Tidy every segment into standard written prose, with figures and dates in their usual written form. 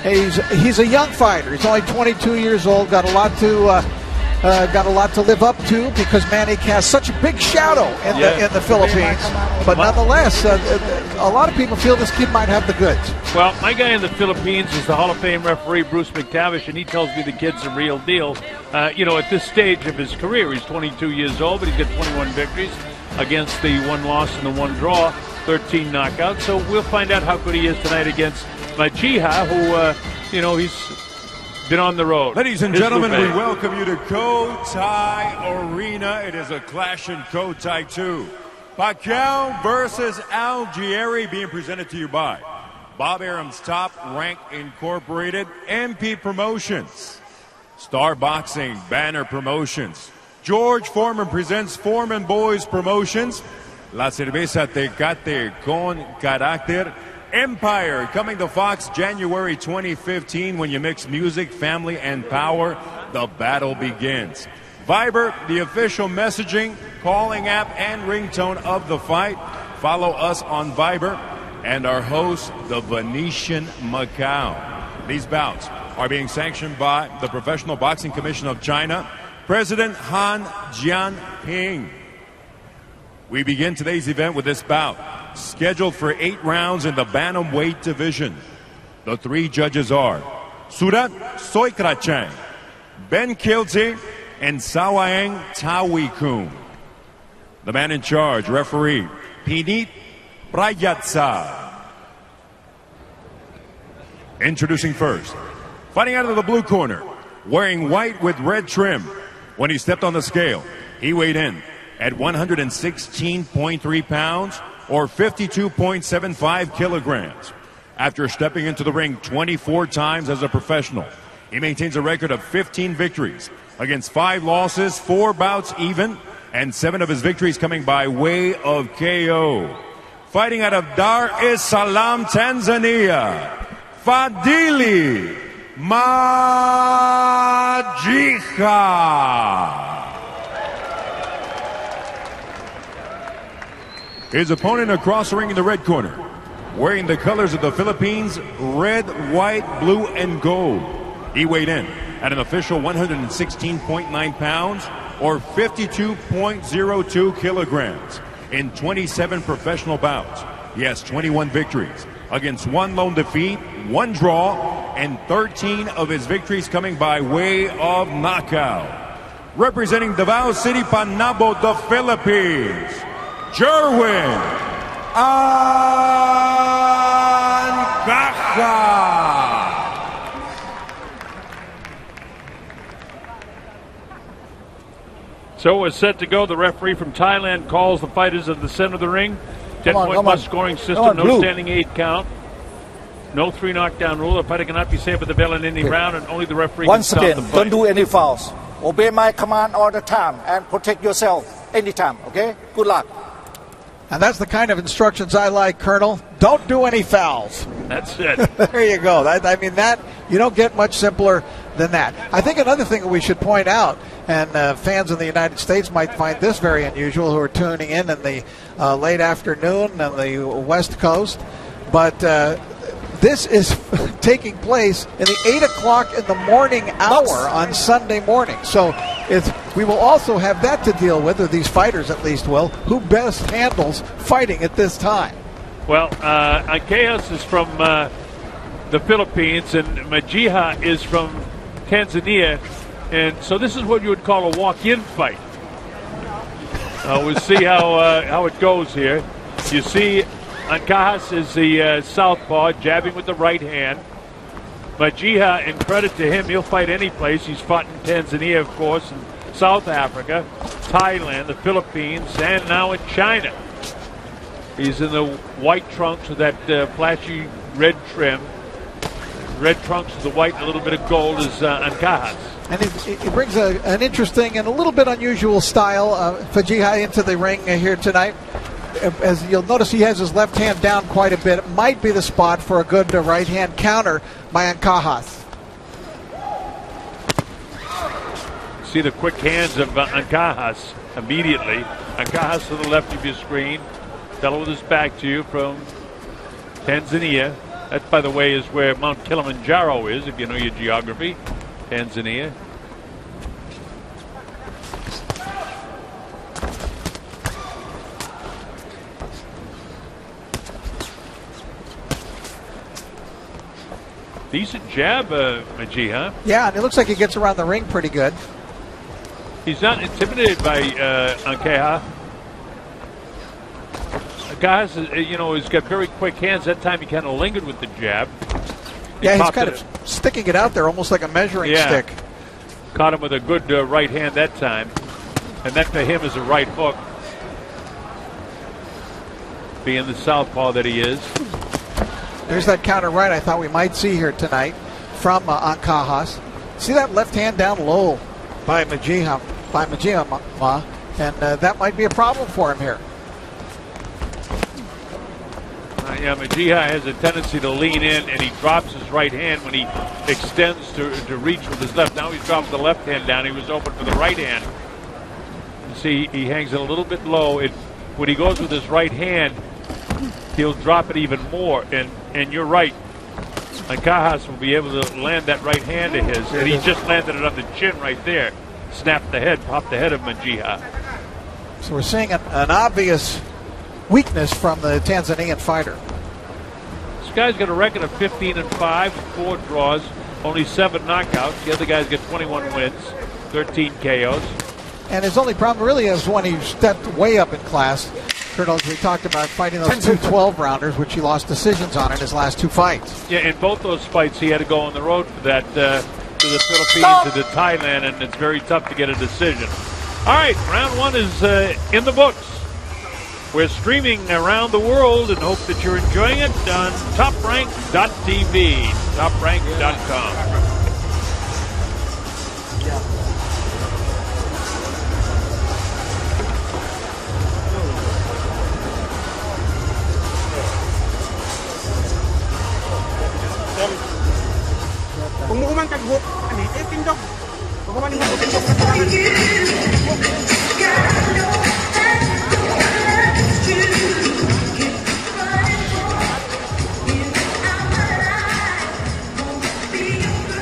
He's a young fighter. He's only 22 years old. Got a lot to live up to because Manny casts such a big shadow in the Philippines. But nonetheless, a lot of people feel this kid might have the goods. Well, my guy in the Philippines is the Hall of Fame referee Bruce McTavish, and he tells me the kid's a real deal. At this stage of his career, he's 22 years old, but he's got 21 victories against the 1 loss and the 1 draw, 13 knockouts. So we'll find out how good he is tonight against Majiha, who, he's been on the road. Ladies and gentlemen, we welcome you to Cotai Arena. It is a clash in Cotai 2. Pacquiao versus Algieri, being presented to you by Bob Arum's Top Rank Incorporated, MP Promotions, Star Boxing Banner Promotions, George Foreman presents Foreman Boys Promotions, La Cerveza Tecate con Carácter, Empire, coming to Fox January 2015. When you mix music, family, and power, the battle begins. Viber, the official messaging, calling app, and ringtone of the fight. Follow us on Viber and our host, the Venetian Macau. These bouts are being sanctioned by the Professional Boxing Commission of China, President Han Jianping. We begin today's event with this bout, scheduled for 8 rounds in the bantamweight division. The 3 judges are Surat Soikrachang, Ben Kilze, and Sawaeng Tawikun. The man in charge, referee Pinit Prayatsa. Introducing first, fighting out of the blue corner, wearing white with red trim. When he stepped on the scale, he weighed in at 116.3 pounds or 52.75 kilograms. After stepping into the ring 24 times as a professional, he maintains a record of 15 victories against 5 losses, 4 bouts even, and 7 of his victories coming by way of KO. Fighting out of Dar es Salaam, Tanzania, Fadhili Majiha. His opponent across the ring in the red corner, wearing the colors of the Philippines, red, white, blue, and gold. He weighed in at an official 116.9 pounds or 52.02 kilograms in 27 professional bouts. He has 21 victories against 1 lone defeat, 1 draw, and 13 of his victories coming by way of knockout. Representing Davao City, Panabo, the Philippines, Jerwin Ancajas. So we're set to go. The referee from Thailand calls the fighters in the center of the ring. 10-point must scoring system, no standing 8 count. No 3 knockdown rule. The fighter cannot be saved with the bell in any round, and only the referee Once can stop the again, fight. don't do any fouls. Obey my command all the time and protect yourself anytime, okay? Good luck. And that's the kind of instructions I like, Colonel. Don't do any fouls. That's it. There you go. That you don't get much simpler than that. I think another thing that we should point out, and fans in the United States might find this very unusual who are tuning in the late afternoon on the West Coast, but this is taking place in the 8 o'clock in the morning hour on Sunday morning. So we will also have that to deal with, or these fighters at least will, who best handles fighting at this time. Well, Ancajas is from the Philippines, and Majiha is from Tanzania, and so this is what you would call a walk-in fight. We'll see how it goes here. You see, Ancajas is the southpaw, jabbing with the right hand. Majiha, in credit to him, he'll fight any place. He's fought in Tanzania, of course, in South Africa, Thailand, the Philippines, and now in China. He's in the white trunks with that flashy red trim. Red trunks with the white and a little bit of gold is Ancajas. And he brings an interesting and a little bit unusual style, Majiha, into the ring here tonight. As you'll notice, he has his left hand down quite a bit. It might be the spot for a good right hand counter by Ancajas. See the quick hands of Ancajas immediately. Ancajas to the left of your screen. Fellow with his back to you from Tanzania. That, by the way, is where Mount Kilimanjaro is, if you know your geography. Tanzania. Decent jab, Majiha. Yeah, and it looks like he gets around the ring pretty good. He's not intimidated by Ancajas. Ancajas, he's got very quick hands. That time he kind of lingered with the jab. Yeah, he's kind of sticking it out there almost like a measuring stick. Caught him with a good right hand that time. And that to him is a right hook. Being the southpaw that he is. There's that counter right I thought we might see here tonight from Ancajas. See that left hand down low by Majiha, and that might be a problem for him here. Majiha has a tendency to lean in, and he drops his right hand when he extends to reach with his left. Now he's dropped the left hand down. He was open for the right hand. You see, he hangs it a little bit low. When he goes with his right hand, he'll drop it even more. And you're right. Ancajas will be able to land that right hand of his. And he just landed it on the chin right there. Snapped the head, popped the head of Majiha. So we're seeing an obvious weakness from the Tanzanian fighter. This guy's got a record of 15-5 with 4 draws, only 7 knockouts. The other guy's got 21 wins, 13 KOs. And his only problem really is when he stepped way up in class. Colonel, as we talked about fighting those 2 12-rounders, which he lost decisions on in his last 2 fights. Yeah, in both those fights, he had to go on the road for that to the Philippines, to Thailand, and it's very tough to get a decision. All right, round 1 is in the books. We're streaming around the world and hope that you're enjoying it on TopRank.tv, TopRank.com.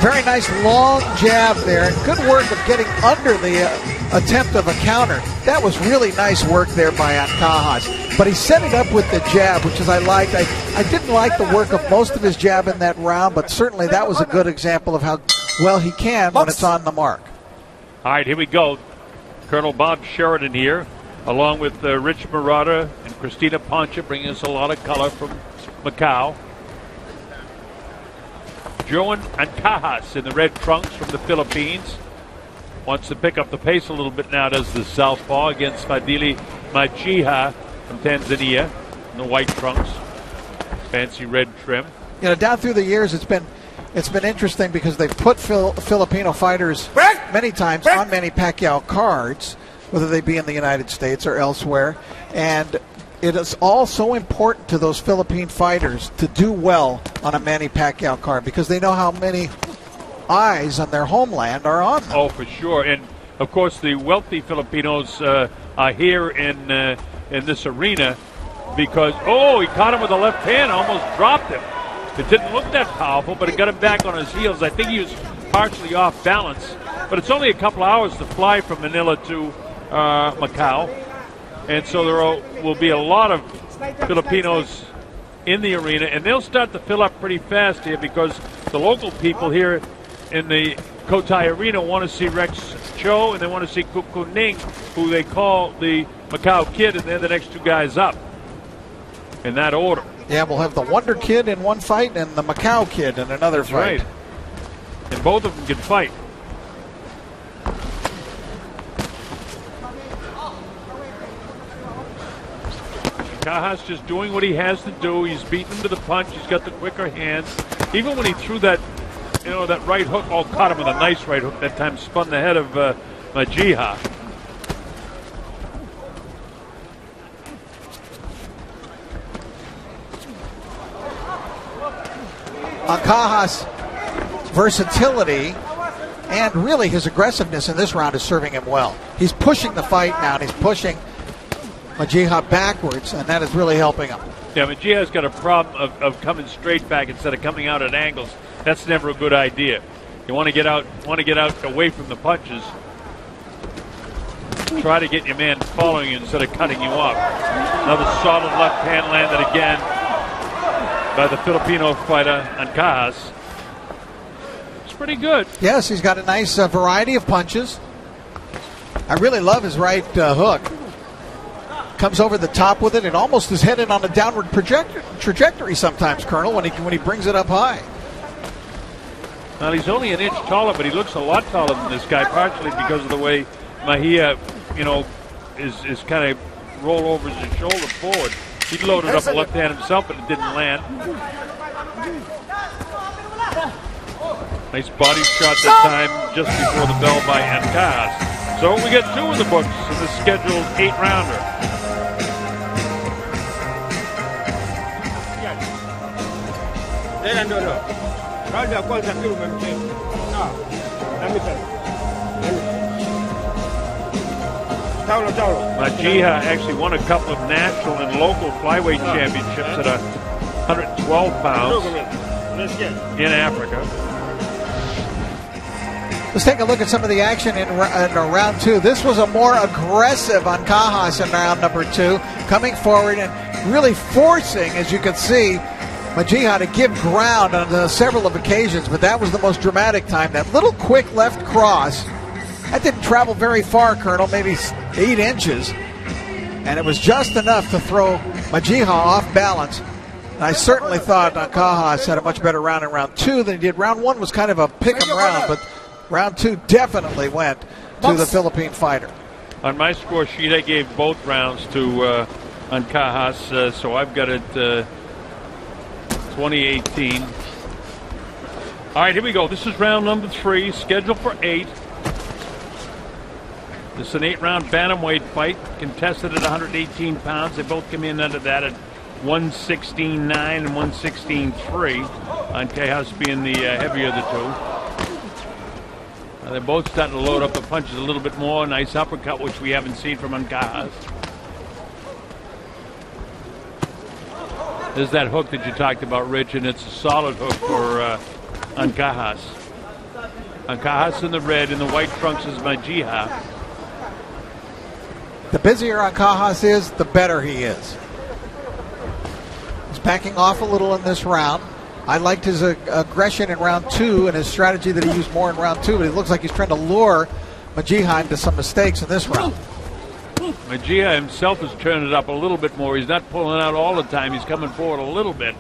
Very nice long jab there. Good work of getting under the attempt of a counter. That was really nice work there by Ancajas. But he set it up with the jab, which is I liked. I didn't like the work of most of his jab in that round, but certainly that was a good example of how well he can when it's on the mark. All right, here we go. Colonel Bob Sheridan here, along with Rich Murata and Christina Poncha, bringing us a lot of color from Macau. Jerwin Ancajas in the red trunks from the Philippines. Wants to pick up the pace a little bit now, does the southpaw, against Fadhili Majiha from Tanzania in the white trunks. Fancy red trim. Down through the years, it's been interesting because they've put Filipino fighters many times on Manny Pacquiao cards, whether they be in the United States or elsewhere. And it is all so important to those Philippine fighters to do well on a Manny Pacquiao card because they know how many eyes on their homeland are on them. Oh, for sure. And, of course, the wealthy Filipinos are here in this arena because, he caught him with the left hand, almost dropped him. It didn't look that powerful, but it got him back on his heels. I think he was partially off balance. But it's only a couple hours to fly from Manila to Macau. And so there will be a lot of Filipinos in the arena. And they'll start to fill up pretty fast here because the local people here in the Cotai Arena want to see Rex Cho and they want to see Kukuning, who they call the Macau Kid, and they're the next 2 guys up in that order. Yeah, we'll have the Wonder Kid in one fight and the Macau Kid in another fight. Right. And both of them can fight. Ancajas just doing what he has to do. He's beating him to the punch. He's got the quicker hands. Even when he threw that, that right hook, caught him with a nice right hook that time, spun the head of Majiha. Ancajas' versatility and really his aggressiveness in this round is serving him well. He's pushing the fight now, and he's pushing Majiha backwards, and that is really helping him. Yeah, Majiha's got a problem of coming straight back instead of coming out at angles. That's never a good idea. You want to get out away from the punches. Try to get your man following you instead of cutting you off. Another solid left hand landed again by the Filipino fighter Ancajas. It's pretty good. Yes, he's got a nice variety of punches. I really love his right hook. Comes over the top with it. It almost is headed on a downward trajectory sometimes, Colonel, when he brings it up high. Well, he's only an inch taller, but he looks a lot taller than this guy, partially because of the way Majiha, is kind of roll over his shoulder forward. He loaded up a left hand himself, but it didn't land. Nice body shot that time just before the bell by Ancajas. So we get 2 in the books in the scheduled 8-rounder. Majiha actually won a couple of national and local flyweight championships at 112 pounds in Africa. Let's take a look at some of the action in round 2. This was a more aggressive Ancajas in round number 2, coming forward and really forcing, as you can see, Majiha to give ground on several of occasions, but that was the most dramatic time. That little quick left cross, that didn't travel very far, Colonel, maybe 8 inches, and it was just enough to throw Majiha off balance. And I certainly thought Ancajas had a much better round in round 2 than he did. Round 1 was kind of a pick-em round, but round 2 definitely went to the Philippine fighter. On my score sheet, I gave both rounds to Ancajas, so I've got it 2018. All right, here we go. This is round number 3, scheduled for 8. This is an 8-round bantamweight fight, contested at 118 pounds. They both come in under that at 116.9 and 116.3. Ancajas being the heavier of the two. They're both starting to load up the punches a little bit more. Nice uppercut, which we haven't seen from Ancajas. There's that hook that you talked about, Rich, and it's a solid hook for Ancajas. Ancajas in the red, in the white trunks is Majiha. The busier Ancajas is, the better he is. He's backing off a little in this round. I liked his aggression in round 2 and his strategy that he used more in round 2, but it looks like he's trying to lure Majiha into some mistakes in this round. Majiha himself has turned it up a little bit more. He's not pulling out all the time. He's coming forward a little bit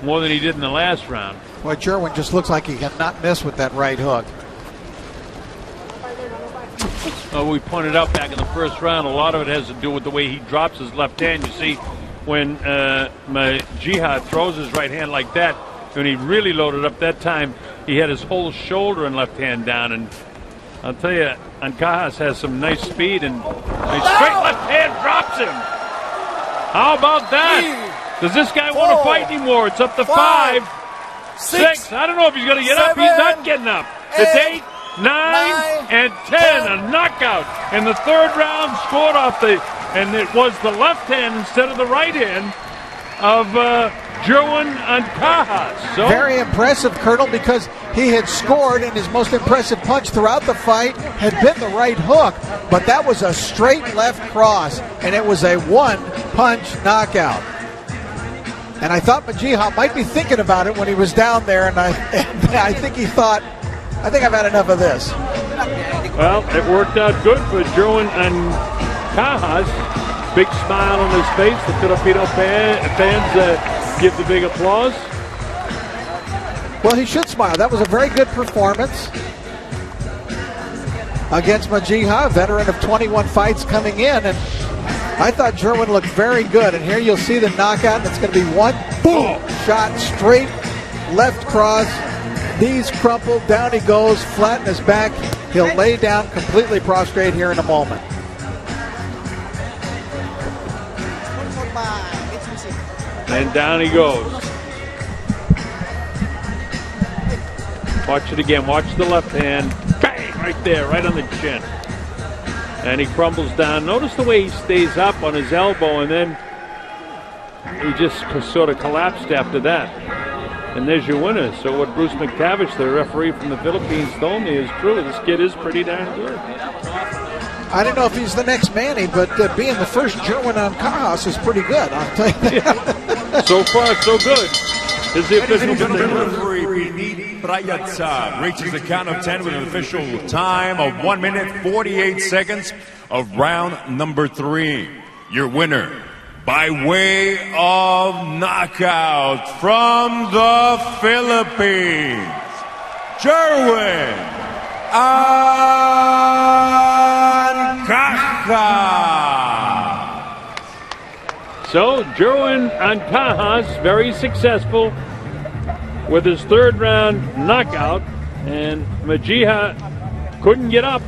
more than he did in the last round. Boy, Jerwin just looks like he cannot miss with that right hook. Well, we pointed out back in the first round, a lot of it has to do with the way he drops his left hand. You see, when Majiha throws his right hand like that, when he really loaded up that time, he had his whole shoulder and left hand down. And I'll tell you, Ancajas has some nice speed, and a straight left hand drops him. How about that? Does this guy want to fight anymore? It's up to 5, 6. I don't know if he's going to get up. He's not getting up. It's 8, 9, and 10. A knockout. And the third round scored off and it was the left hand instead of the right hand of Jerwin Ancajas. So very impressive, Colonel, because he had scored, and his most impressive punch throughout the fight had been the right hook, but that was a straight left cross, and it was a one-punch knockout. And I thought Majiha might be thinking about it when he was down there, and I think he thought, I think I've had enough of this. Well, it worked out good for Jerwin Ancajas. Big smile on his face. The Filipino fans give the big applause. Well, he should smile. That was a very good performance against Majiha, a veteran of 21 fights coming in. And I thought Jerwin looked very good. And here you'll see the knockout. That's going to be one boom shot, straight left cross. Knees crumpled. Down he goes, flat in his back. He'll lay down completely prostrate here in a moment. And down he goes. Watch it again. Watch the left hand. Bang! Right there, right on the chin. And he crumbles down. Notice the way he stays up on his elbow, and then he just sort of collapsed after that. And there's your winner. So what Bruce McTavish, the referee from the Philippines, told me is true. This kid is pretty darn good. I don't know if he's the next Manny, but being the first Jerwin Ancajas is pretty good, I'll tell you that. So far, so good. Is the official referee Prayatsa reaches the count of 10 with an official time of 1 minute 48 seconds of round number 3. Your winner by way of knockout from the Philippines, Jerwin Ancajas. So Jerwin Ancajas, very successful with his third round knockout, and Majiha couldn't get up.